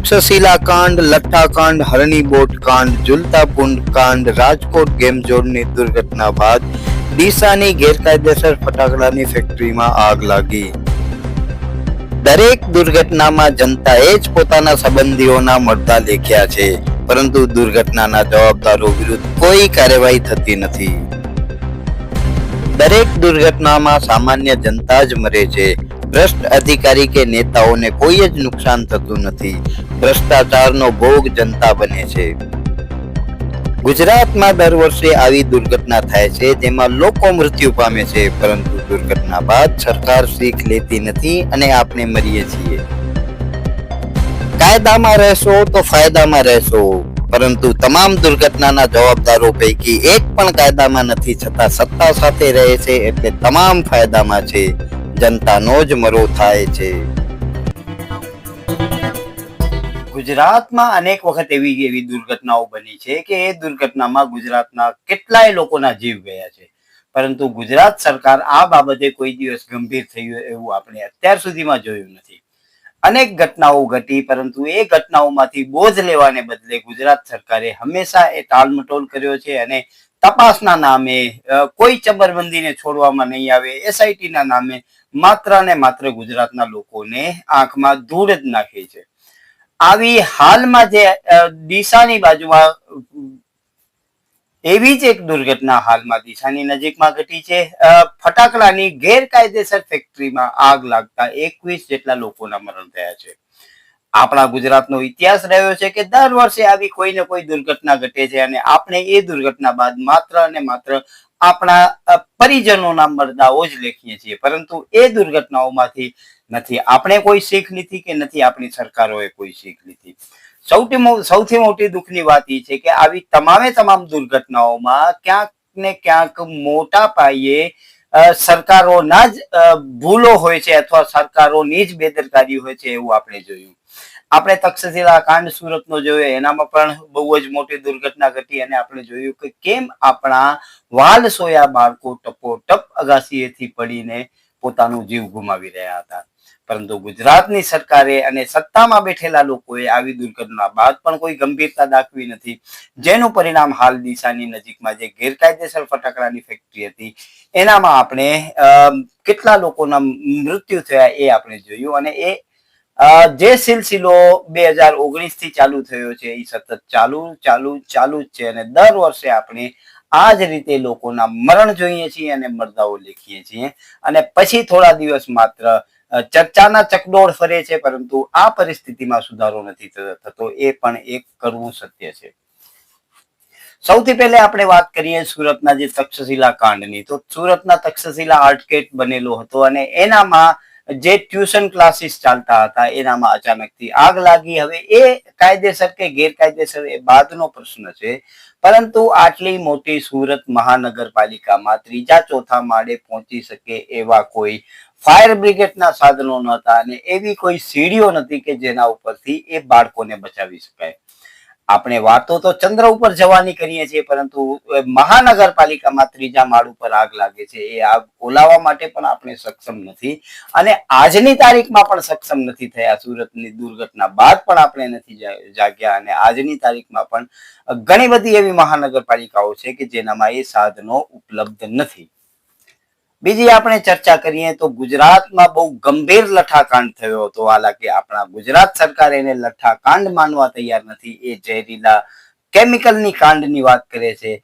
તક્ષશિલા કાંડ, લઠ્ઠા કાંડ, હરણી બોટ કાંડ, ઝુલતા પુંડ કાંડ, રાજકોટ ગેમ ઝોનની દુર્ઘટના બાદ ડીસાની ગેરકાયદેસર ફટાકડાની ફેક્ટરીમાં આગ લાગી. દરેક દુર્ઘટનામાં જનતાએ જ પોતાના સંબંધીઓના મળતા લેખ્યા છે, પરંતુ દુર્ઘટનાના જવાબદારો વિરુદ્ધ કોઈ કાર્યવાહી થતી નથી. દરેક દુર્ઘટનામાં સામાન્ય જનતા જ મરે છે. ભ્રષ્ટ અધિકારી કે નેતાઓને કોઈ જ નુકસાન થતું નથી. ભ્રષ્ટાચારનો ભોગ જનતા બને છે. ગુજરાતમાં દર વર્ષે આવી દુર્ઘટના થાય છે, જેમાં લોકો મૃત્યુ પામે છે, પરંતુ દુર્ઘટના બાદ સરકાર શીખ લેતી નથી અને આપણે મરીએ છીએ. કાયદામાં રહેશો તો ફાયદામાં રહેશો, પરંતુ તમામ દુર્ઘટનાના જવાબદારો પૈકી એક પણ કાયદામાં નથી છતાં સત્તા સાથે રહે છે, એટલે તમામ ફાયદામાં છે. જનતાનો જ મરો થાય છે. ગુજરાતમાં અનેક વખત એવી દુર્ઘટનાઓ બની છે કે એ દુર્ઘટનામાં ગુજરાતના કેટલાય લોકોના જીવ ગયા છે, પરંતુ ગુજરાત સરકાર આ બાબતે કોઈ દિવસ ગંભીર થયું એવું આપણે અત્યાર સુધીમાં જોયું નથી. અનેક ઘટનાઓ ઘટી, પરંતુ એ ઘટનાઓમાંથી બોધ લેવાને બદલે ગુજરાત સરકારે હંમેશા એ ટાલમટોલ કર્યો છે અને તપાસના નામે કોઈ ચબરબંધીને છોડવામાં નહીં આવે, SIT ના નામે માત્ર ને માત્ર ગુજરાતના લોકોને આંખમાં ધૂળ જ નાખે છે. આવી હાલમાં જે ડીસાની બાજુમાં એવી જ એક દુર્ઘટના હાલમાં ડીસાની નજીકમાં ઘટી છે. ફટાકડાની ગેરકાયદેસર ફેક્ટરીમાં આગ લાગતા 21 જેટલા લોકોના મરણ થયા છે. આપણા ગુજરાતનો ઇતિહાસ રહ્યો છે કે દર વર્ષે આવી કોઈ ને કોઈ દુર્ઘટના ઘટે છે અને આપણે એ દુર્ઘટના બાદ માત્ર અને માત્ર આપણા પરિજનોના મરદાઓ જ લેખીએ છીએ, પરંતુ એ દુર્ઘટનાઓમાંથી નથી આપણે કોઈ શીખ લીધી કે નથી આપણી સરકારોએ કોઈ શીખ લીધી. સૌથી મોટી દુઃખની વાત એ છે કે આવી તમામ દુર્ઘટનાઓમાં ક્યાંક ને ક્યાંક મોટા પાયે સરકારોના જ ભૂલો હોય છે અથવા સરકારોની જ બેદરકારી હોય છે એવું આપણે જોયું. આપણે તક્ષશિલા કાંડ સુરતનો જોયો, એનામાં પણ બહુ જ મોટી દુર્ઘટના ઘટી અને આપણે જોયું કે કેમ આપણા વાલ સોયા બાળકો ટપોટપ અગાસીએથી પડીને પોતાનું જીવ ગુમાવી રહ્યા હતા. પરંતુ ગુજરાતની સરકારે અને સત્તામાં બેઠેલા લોકોએ આવી દુર્ઘટના બાદ પણ કોઈ ગંભીરતા દાખવી નથી, જેનું પરિણામ હાલ ડીસાની નજીકમાં જે ગેરકાયદેસર ફટાકડાની ફેક્ટરી હતી એનામાં આપણે કેટલા લોકોના મૃત્યુ થયા એ આપણે જોયું. અને એ જે સિલસિલો 2019 થી ચાલુ થયો છે એ સતત ચાલુ જ છે અને દર વર્ષે આપણે આ જ રીતે લોકોના મરણ જોઈએ છીએ અને મરદાઓ લેખીએ છીએ અને પછી થોડા દિવસ માત્ર ચર્ચાના ચકડોળ ફરે છે, પરંતુ આ પરિસ્થિતિમાં સુધારો નથી થતો. એ પણ એક કડવું સત્ય છે. સૌથી પહેલા આપણે વાત કરીએ સુરતના જે તક્ષશિલા કાંડની, તો સુરતના તક્ષશિલા આર્ટકેટ બનેલો હતો અને એનામાં જે ટ્યુશન ક્લાસીસ ચાલતા હતા એનામાં અચાનકથી આગ લાગી. હવે એ કાયદેસર કે ગેરકાયદેસર એ બાદનો પ્રશ્ન છે, પરંતુ આટલી મોટી સુરત મહાનગરપાલિકામાં ત્રીજા ચોથા માળે પહોંચી શકે એવા કોઈ ફાયર બ્રિગેડના સાધનો નહોતા અને એવી કોઈ સીડીઓ નથી કે જેના ઉપરથી એ બાળકોને બચાવી શકાય. આપણે વાતો તો ચંદ્ર ઉપર જવાની કરીએ છીએ, પરંતુ મહાનગરપાલિકામાં ત્રીજા માળ ઉપર આગ લાગે છે, એ આગ ઓલાવવા માટે પણ આપણે સક્ષમ નથી અને આજની તારીખમાં પણ સક્ષમ નથી થયા. સુરતની દુર્ઘટના બાદ પણ આપણે નથી જાગ્યા અને આજની તારીખમાં પણ ઘણી બધી એવી મહાનગરપાલિકાઓ છે કે જેનામાં એ સાધનો ઉપલબ્ધ નથી. બીજી આપણે ચર્ચા કરીએ તો ગુજરાતમાં બહુ ગંભીર લઠ્ઠાકાંડ થયો હતો. હાલાકી આપણા ગુજરાત સરકાર એને લઠ્ઠાકાંડ માનવા તૈયાર નથી, એ ઝેરીલા કેમિકલની કાંડની વાત કરે છે.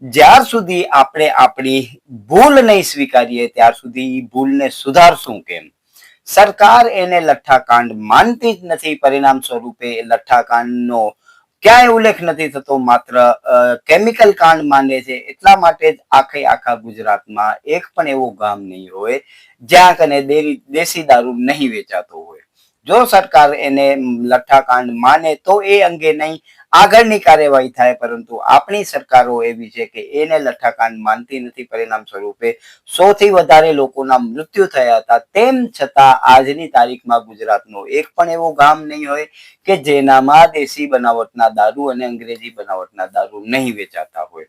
જ્યાર સુધી આપણે આપણી ભૂલ નહીં સ્વીકારીએ ત્યાર સુધી એ ભૂલને સુધારશું કેમ? સરકાર એને લઠ્ઠાકાંડ માનતી જ નથી. પરિણામ સ્વરૂપે લઠ્ઠાકાંડનો ક્યાંય ઉલ્લેખ નથી થતો, માત્ર કેમિકલ કાંડ માને છે. એટલા માટે જ આખા ગુજરાતમાં એક પણ એવું ગામ નહીં હોય જ્યાં કને દેશી દારૂ નહીં વેચાતો હોય. જો સરકાર એને લઠ્ઠાકાંડ માને તો એ અંગે નહીં આગળની કાર્યવાહી થાય, પરંતુ આપણી સરકારો એવી છે કે એને લઠ્ઠાકાંડ માનતી નથી. પરિણામ સ્વરૂપે 100 થી વધારે લોકોના મૃત્યુ થયા હતા. તેમ છતાં આજની તારીખમાં ગુજરાતનો એક પણ એવો ગામ નહીં હોય કે જેનામાં દેશી બનાવટના દારૂ અને અંગ્રેજી બનાવટના દારૂ નહીં વેચાતા હોય.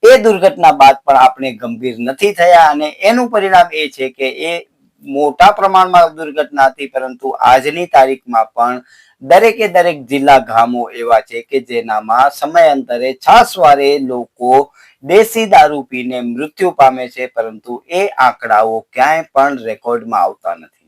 એ દુર્ઘટના બાદ પણ આપણે ગંભીર નથી થયા અને એનું પરિણામ એ છે કે એ મોટા પ્રમાણમાં દુર્ઘટના હતી, પરંતુ આજની તારીખમાં પણ દરેકે દરેક જિલ્લા ગામો એવા છે કે જેનામાં સમયાંતરે છાસવારે લોકો દેશી દારૂ પીને મૃત્યુ પામે છે, પરંતુ એ આંકડાઓ ક્યાંય પણ રેકોર્ડમાં આવતા નથી.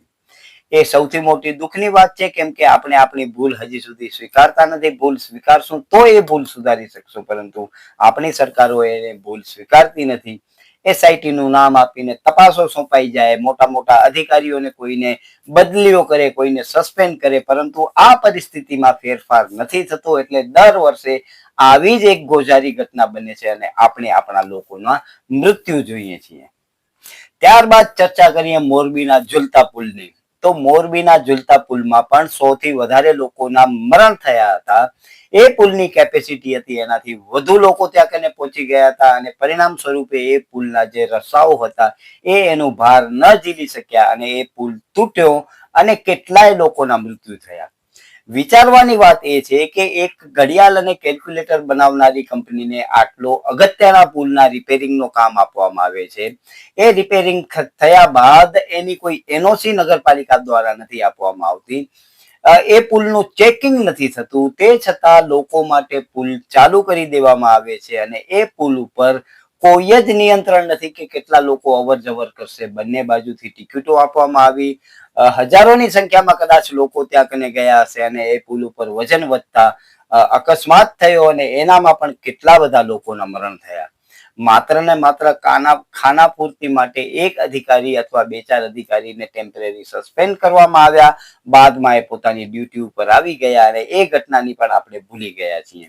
એ સૌથી મોટી દુઃખની વાત છે, કેમ કે આપણે આપણી ભૂલ હજી સુધી સ્વીકારતા નથી. ભૂલ સ્વીકારશું તો એ ભૂલ સુધારી શકશું, પરંતુ આપણી સરકારો એને ભૂલ સ્વીકારતી નથી. SIT નું નામ આપીને તપાસો સોંપાઈ જાય, મોટા મોટા અધિકારીઓને કોઈને બદલીઓ કરે, કોઈને સસ્પેન્ડ કરે, પરંતુ આ પરિસ્થિતિમાં ફેરફાર નથી થતો. એટલે દર વર્ષે આવી જ એક ગોઝારી ઘટના બને છે અને આપણે આપણા લોકોના મૃત્યુ જોઈએ છીએ. ત્યારબાદ ચર્ચા કરીએ મોરબીના ઝુલતા પુલની. તો મોરબીના ઝુલતા પુલમાં પણ 100 થી વધારે લોકોના મરણ થયા હતા. એ પુલની કેપેસિટી હતી એનાથી વધુ લોકો ત્યાં કને પહોંચી ગયા હતા અને પરિણામ સ્વરૂપે એ પુલના જે રસાઓ હતા એ એનું ભાર ન ઝીલી શક્યા અને એ પુલ તૂટ્યો અને કેટલાય લોકોના મૃત્યુ થયા. વિચારવાની વાત એ છે કે એક ઘડિયાળ અને કેલ્ક્યુલેટર બનાવનારી કંપનીને આટલો અગત્યના પુલના રિપેરિંગનું કામ આપવામાં આવે છે. એ રિપેરિંગ થયા બાદ એની કોઈ NOC નગરપાલિકા દ્વારા નથી આપવામાં આવતી. એ પુલનું ચેકિંગ નથી થતું, તે છતાં લોકો માટે પુલ ચાલુ કરી દેવામાં આવે છે અને એ પુલ ઉપર કોઈ જ નિયંત્રણ નથી કે કેટલા લોકો અવર જવર કરશે. બંને બાજુથી ટિકિટો આપવામાં આવી, હજારોની સંખ્યામાં કદાચ લોકો ત્યાં કને ગયા હશે અને એ પુલ ઉપર વજન વધતા અકસ્માત થયો અને એનામાં પણ કેટલા બધા લોકોના મરણ થયા. માત્ર ને માત્ર ખાના પૂર્તિ માટે એક અધિકારી અથવા 2-4 અધિકારીને ટેમ્પરરી સસ્પેન્ડ કરવામાં આવ્યા. બાદમાં એ પોતાની ડ્યુટી ઉપર આવી ગયા અને એ ઘટનાની પણ આપણે ભૂલી ગયા છીએ.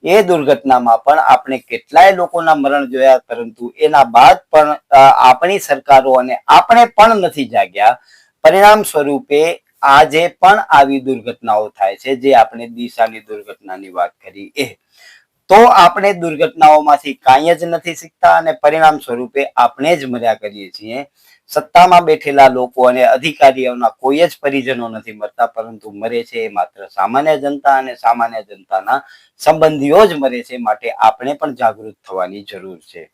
એ દુર્ઘટનામાં પણ આપણે કેટલાય લોકોના મરણ જોયા, પરંતુ એના બાદ પણ આપણી સરકારો અને આપણે પણ નથી જાગ્યા. પરિણામ સ્વરૂપે આજે પણ આવી દુર્ઘટનાઓ થાય છે. જે આપણે ડીસાની દુર્ઘટનાની વાત કરી એ, તો આપણે દુર્ઘટનાઓમાંથી કાંઈ જ નથી શીખતા અને પરિણામ સ્વરૂપે આપણે જ મર્યા કરીએ છીએ. સત્તામાં બેઠેલા લોકો અને અધિકારીઓના કોઈ જ પરિજનો નથી મરતા, પરંતુ મરે છે એ માત્ર સામાન્ય જનતા અને સામાન્ય જનતાના સંબંધીઓ જ મરે છે. માટે આપણે પણ જાગૃત થવાની જરૂર છે.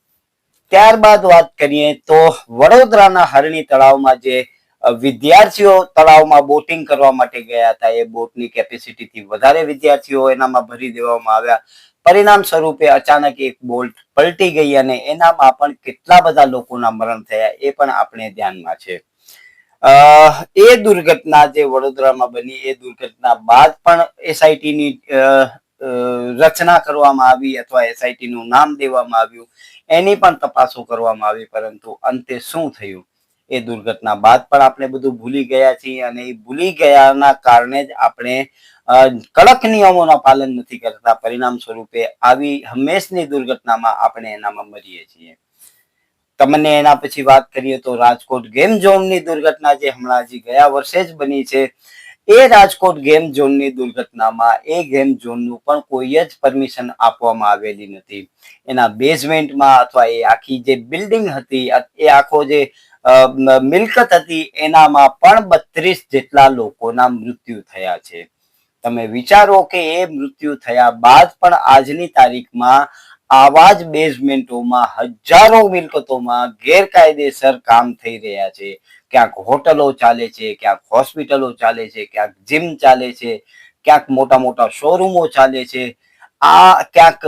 ત્યારબાદ વાત કરીએ તો વડોદરાના હરણી તળાવમાં જે વિદ્યાર્થીઓ તળાવમાં બોટિંગ કરવા માટે ગયા હતા, એ બોટની કેપેસિટીથી વધારે વિદ્યાર્થીઓ એનામાં ભરી દેવામાં આવ્યા. પરિણામ સ્વરૂપે અચાનક એક બોટ પલટી ગઈ અને એનામાં પણ કેટલા બધા લોકોના મરણ થયા એ પણ આપણે ધ્યાનમાં છે. એ દુર્ઘટના જે વડોદરામાં બની, એ દુર્ઘટના બાદ પણ SIT ની રચના કરવામાં આવી અથવા SIT નું નામ દેવામાં આવ્યું, એની પણ તપાસો કરવામાં આવી, પરંતુ અંતે શું થયું એ દુર્ઘટના બાદ પણ આપણે બધું ભૂલી ગયા છીએ અને એ ભૂલી ગયાના કારણે જ આપણે કડક નિયમોના પાલન નથી કરતા. પરિણામ સ્વરૂપે આવી હંમેશની દુર્ઘટનામાં આપણે એનામાં મરીએ છીએ. તમને એના પછી વાત કરીએ તો રાજકોટ ગેમ ઝોનની દુર્ઘટના જે હમણાં ગયા વર્ષે જ બની છે. એ રાજકોટ ગેમ ઝોનની દુર્ઘટનામાં એ ગેમ ઝોનનું પણ કોઈ જ પરમિશન આપવામાં આવેલી નથી. એના બેઝમેન્ટમાં અથવા એ આખી જે બિલ્ડિંગ હતી, એ આખો જે મિલકત હતી, એનામાં પણ 32 જેટલા લોકોના મૃત્યુ થયા છે. તમે વિચારો કે એ મૃત્યુ થયા બાદ પણ આજની તારીખમાં આવા જ બેઝમેન્ટોમાં હજારો મિલકતોમાં ગેરકાયદેસર કામ થઈ રહ્યા છે. ક્યાંક હોટલો ચાલે છે, ક્યાંક હોસ્પિટલો ચાલે છે, ક્યાંક જીમ ચાલે છે, ક્યાંક મોટા મોટા શોરૂમો ચાલે છે, ક્યાંક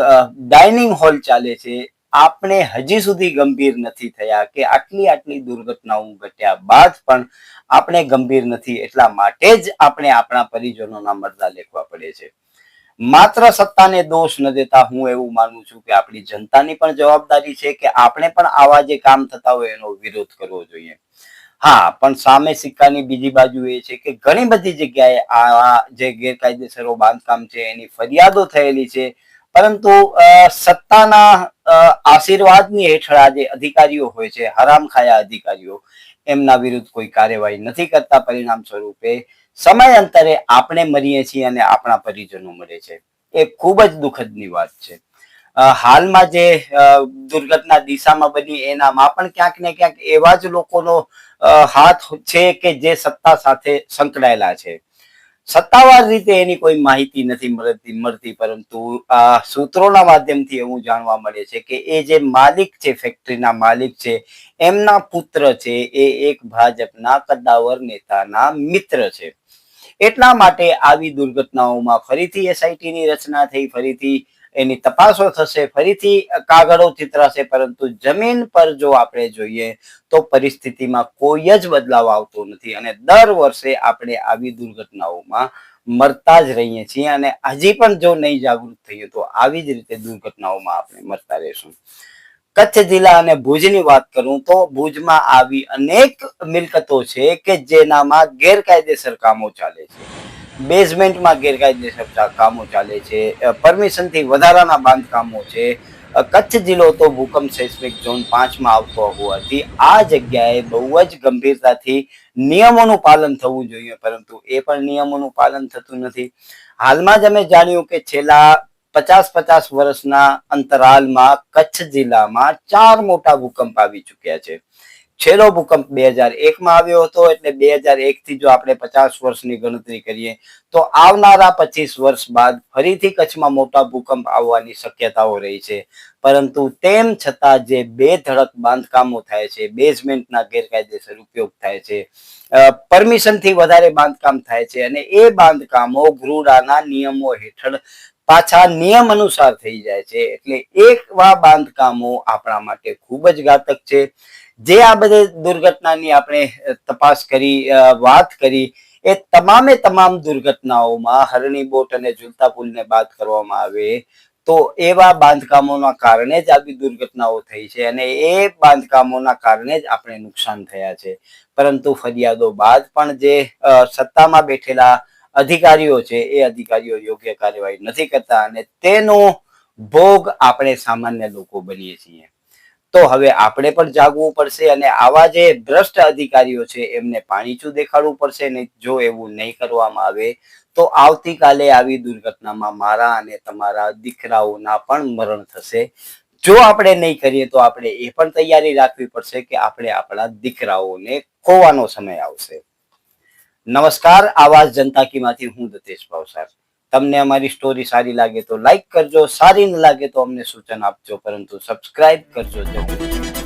ડાઇનિંગ હોલ ચાલે છે. આપણે હજી સુધી ગંભીર નથી થયા કે આટલી દુર્ઘટનાઓ ઘટ્યા બાદ પણ આપણે ગંભીર નથી. એટલા માટે જ આપણે આપણા પરિજનોના મરદા લેખવા પડે છે. માત્ર સત્તાને દોષ ન દેતા હું એવું માનું છું કે આપણી જનતાની પણ જવાબદારી છે કે આપણે પણ આવા જે કામ થતા હોય એનો વિરોધ કરવો જોઈએ. હા, પણ સામે સિક્કાની બીજી બાજુ એ છે કે ઘણી બધી જગ્યાએ આ જે ગેરકાયદેસરો બાંધકામ છે એની ફરિયાદો થયેલી છે, પરંતુ સત્તાના આશીર્વાદની હેઠળ આ જે અધિકારીઓ હોય છે, હરામખાયા અધિકારીઓ, એમના વિરુદ્ધ કોઈ કાર્યવાહી નથી કરતા. પરિણામ સ્વરૂપે સમયાંતરે આપણે મરીએ છીએ અને આપણા પરિજનો મરે છે. એ ખૂબ જ દુઃખદની વાત છે. હાલમાં જે દુર્ઘટના ડીસામાં બની, એનામાં પણ ક્યાંક ને ક્યાંક એવા જ લોકોનો હાથ છે કે જે સત્તા સાથે સંકળાયેલા છે. સત્તાવાર રીતે એની કોઈ માહિતી નથી મળતી, પરંતુ આ સૂત્રોના માધ્યમથી એવું જાણવા મળે છે કે એ જે માલિક છે, ફેક્ટરીના માલિક છે, એમના પુત્ર છે એ એક ભાજપના કદ્દાવર નેતાના મિત્ર છે. એટલા માટે આવી દુર્ઘટનાઓમાં ફરીથી એસઆઈટીની રચના થઈ, ફરીથી એની તપાસો થશે, ફરીથી કાગળો ચિતરાશે, પરંતુ જમીન પર જો આપણે જોઈએ તો પરિસ્થિતિમાં કોઈ જ બદલાવ આવતો નથી અને દર વર્ષે આપણે આવી દુર્ઘટનાઓમાં મરતા જ રહીએ છીએ અને હજી પણ જો નહીં જાગૃત થઈએ તો આવી જ રીતે દુર્ઘટનાઓમાં આપણે મરતા રહીશું. કચ્છ જિલ્લા અને ભુજની વાત કરું તો ભુજમાં આવી અનેક મિલકતો છે કે જેનામાં ગેરકાયદેસર કામો ચાલે છે. બેઝમેન્ટમાં ગેરકાયદેસર કામો ચાલે છે, પરમિશનથી વધારાના બાંધકામો છે. કચ્છ જિલ્લો તો ભૂકંપ સેસ્મિક ઝોન 5 માં આવતો હોવાથી આ જગ્યાએ બહુ જ ગંભીરતાથી નિયમોનું પાલન થવું જોઈએ, પરંતુ એ પણ નિયમોનું પાલન થતું નથી. હાલમાં જ અમે જાણ્યું કે છેલ્લા 50 વર્ષના અંતરાલમાં કચ્છ જિલ્લામાં 4 મોટા ભૂકંપ આવી ચુક્યા છે. છેલ્લો ભૂકંપ 2001માં આવ્યો હતો, એટલે 2001 થી જો આપણે 50 વર્ષની ગણતરી કરીએ તો આવનારા 25 વર્ષ બાદ ફરીથી કચ્છમાં મોટા ભૂકંપ આવવાની શક્યતાઓ રહી છે. પરંતુ તેમ છતાં જે બેધડક બાંધકામો થાય છે, બેઝમેન્ટના ગેરકાયદેસર ઉપયોગ થાય છે, પરમિશનથી વધારે બાંધકામ થાય છે અને એ બાંધકામો ગૃહના નિયમો હેઠળ પાછા નિયમ અનુસાર થઈ જાય છે. એટલે એવા બાંધકામો આપણા માટે ખૂબ જ ઘાતક છે. જે આ બધી દુર્ઘટનાની આપણે તપાસ કરી, વાત કરી, એ તમામ દુર્ઘટનાઓમાં હરણી બોટ અને ઝૂલતા પુલને બાદ કરવામાં આવે તો એવા બાંધકામોના કારણે જ આવી દુર્ઘટનાઓ થઈ છે અને એ બાંધકામોના કારણે જ આપણે નુકસાન થયા છે. પરંતુ ફરિયાદો બાદ પણ જે સત્તામાં બેઠેલા અધિકારીઓ છે એ અધિકારીઓ યોગ્ય કાર્યવાહી નથી કરતા અને તેનો ભોગ આપણે સામાન્ય લોકો બનીએ છીએ. તો હવે આપણે પણ જાગવું પડશે અને આવા જે ભ્રષ્ટ અધિકારીઓ છે એમને પાણીચું દેખાડવું પડશે. ને જો એવું નહીં કરવામાં આવે તો આવતીકાલે આવી દુર્ઘટનામાં મારા અને તમારા દીકરાઓના પણ મરણ થશે. જો આપણે નહીં કરીએ તો આપણે એ પણ તૈયારી રાખવી પડશે કે આપણે આપણા દીકરાઓને ખોવાનો સમય આવશે. નમસ્કાર, આવાજ જનતા કી માંથી હું દતેશ ભાવસાર. તમને અમારી સ્ટોરી સારી લાગે તો લાઈક કરજો, સારી ન લાગે તો અમને સૂચન આપજો, પરંતુ સબસ્ક્રાઇબ કરજો જરૂર.